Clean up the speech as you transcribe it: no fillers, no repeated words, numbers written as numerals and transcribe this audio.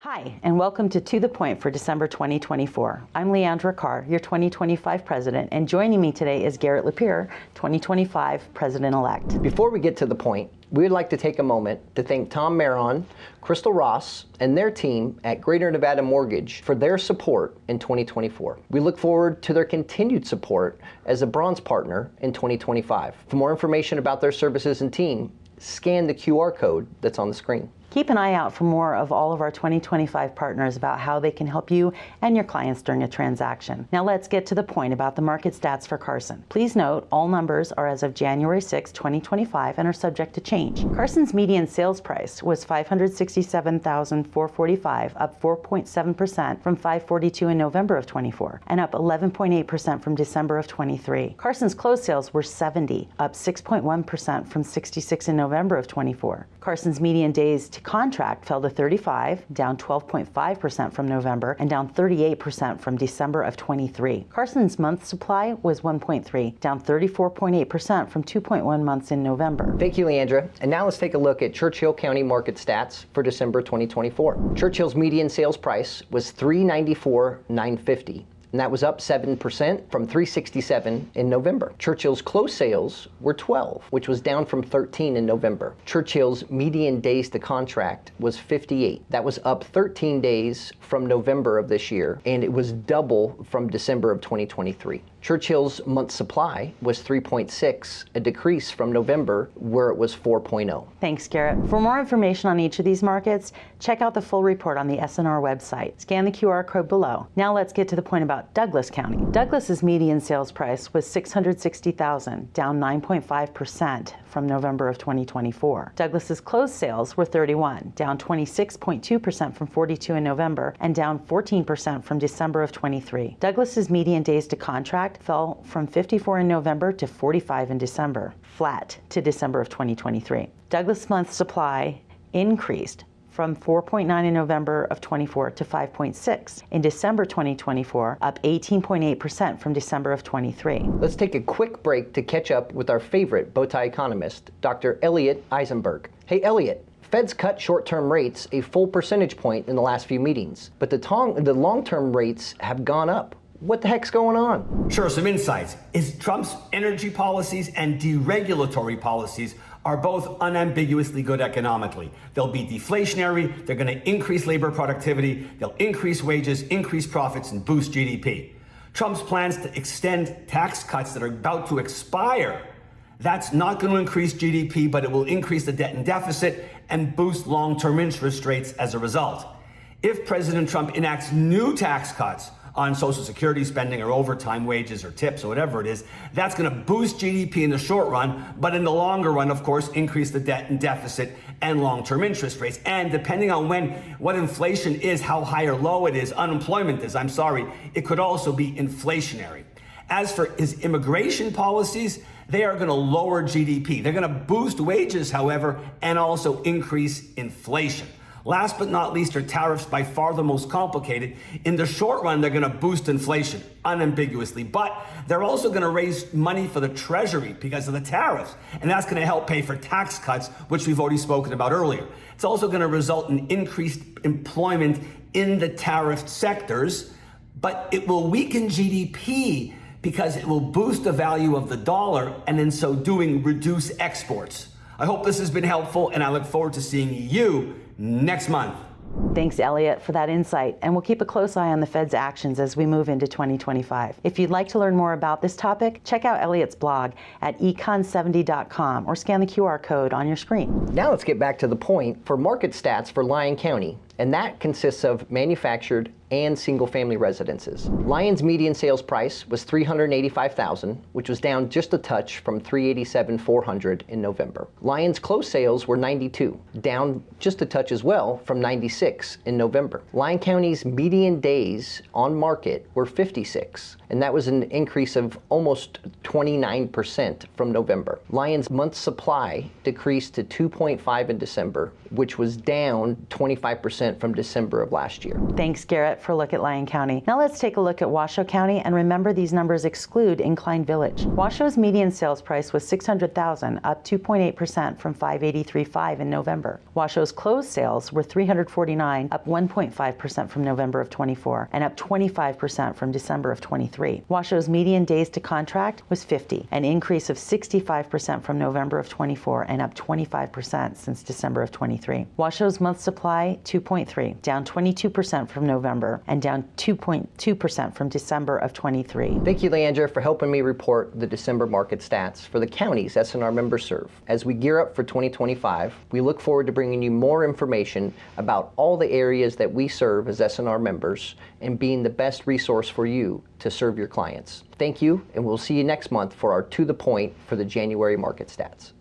Hi, and welcome to the Point for December 2024. I'm Leandra Carr, your 2025 president, and joining me today is Garrett Lapierre, 2025 president-elect. Before we get to the point, we would like to take a moment to thank Tom Maron, Crystal Ross, and their team at Greater Nevada Mortgage for their support in 2024. We look forward to their continued support as a bronze partner in 2025. For more information about their services and team, scan the QR code that's on the screen. Keep an eye out for more of all of our 2025 partners about how they can help you and your clients during a transaction. Now let's get to the point about the market stats for Carson. Please note all numbers are as of January 6, 2025 and are subject to change. Carson's median sales price was $567,445, up 4.7% from $542 in November of 24 and up 11.8% from December of 23. Carson's closed sales were 70, up 6.1% from 66 in November of 24. Carson's median days to contract fell to 35, down 12.5% from November and down 38% from December of 23. Carson's month supply was 1.3, down 34.8% from 2.1 months in November. Thank you, Leandra. And now let's take a look at Churchill County market stats for December 2024. Churchill's median sales price was $394,950. And that was up 7% from $367 in November. Churchill's closed sales were 12, which was down from 13 in November. Churchill's median days to contract was 58. That was up 13 days from November of this year, and it was double from December of 2023. Churchill's month supply was 3.6, a decrease from November where it was 4.0. Thanks, Garrett. For more information on each of these markets, check out the full report on the SNR website. Scan the QR code below. Now let's get to the point about Douglas County. Douglas's median sales price was $660,000, down 9.5% from November of 2024. Douglas's closed sales were 31, down 26.2% from 42 in November and down 14% from December of 23. Douglas's median days to contract fell from 54 in November to 45 in December, flat to December of 2023. Douglas month supply increased from 4.9 in November of 24 to 5.6 in December 2024, up 18.8% from December of 23. Let's take a quick break to catch up with our favorite bowtie economist, Dr. Elliot Eisenberg. Hey, Elliot. Fed's cut short-term rates a full percentage point in the last few meetings, but the long-term rates have gone up. What the heck's going on? Sure, some insights. Is Trump's energy policies and deregulatory policies are both unambiguously good economically. They'll be deflationary, they're going to increase labor productivity, they'll increase wages, increase profits, and boost GDP. Trump's plans to extend tax cuts that are about to expire, that's not going to increase GDP, but it will increase the debt and deficit and boost long-term interest rates as a result. If President Trump enacts new tax cuts on Social Security spending or overtime wages or tips or whatever it is, that's going to boost GDP in the short run, but in the longer run, of course, increase the debt and deficit and long-term interest rates. And depending on what inflation is, how high or low it is, unemployment is, it could also be inflationary. As for his immigration policies, they are going to lower GDP. They're going to boost wages, however, and also increase inflation. Last but not least are tariffs, by far the most complicated. In the short run, they're going to boost inflation unambiguously, but they're also going to raise money for the Treasury because of the tariffs, and that's going to help pay for tax cuts, which we've already spoken about earlier. It's also going to result in increased employment in the tariffed sectors, but it will weaken GDP because it will boost the value of the dollar and in so doing reduce exports. I hope this has been helpful, and I look forward to seeing you next month. Thanks, Elliot, for that insight, and we'll keep a close eye on the Fed's actions as we move into 2025. If you'd like to learn more about this topic, check out Elliot's blog at econ70.com or scan the QR code on your screen. Now let's get back to the point for market stats for Lyon County, and that consists of manufactured and single-family residences. Lyon's median sales price was $385,000, which was down just a touch from $387,400 in November. Lyon's closed sales were 92, down just a touch as well from 96 in November. Lyon County's median days on market were 56, and that was an increase of almost 29% from November. Lion's month supply decreased to 2.5 in December, which was down 25% from December of last year. Thanks, Garrett, for a look at Lyon County. Now let's take a look at Washoe County, and remember these numbers exclude Incline Village. Washoe's median sales price was $600,000, up 2.8% from $583,500 in November. Washoe's closed sales were $349,000, up 1.5% from November of 24, and up 25% from December of 23. Washoe's median days to contract was 50, an increase of 65% from November of 24, and up 25% since December of 23. Washoe's month supply, 2.3, down 22% from November, and down 2.2% from December of 23. Thank you, Leandra, for helping me report the December market stats for the counties SNR members serve. As we gear up for 2025, we look forward to bringing you more information about all the areas that we serve as SNR members and being the best resource for you to serve your clients. Thank you, and we'll see you next month for our To The Point for the January market stats.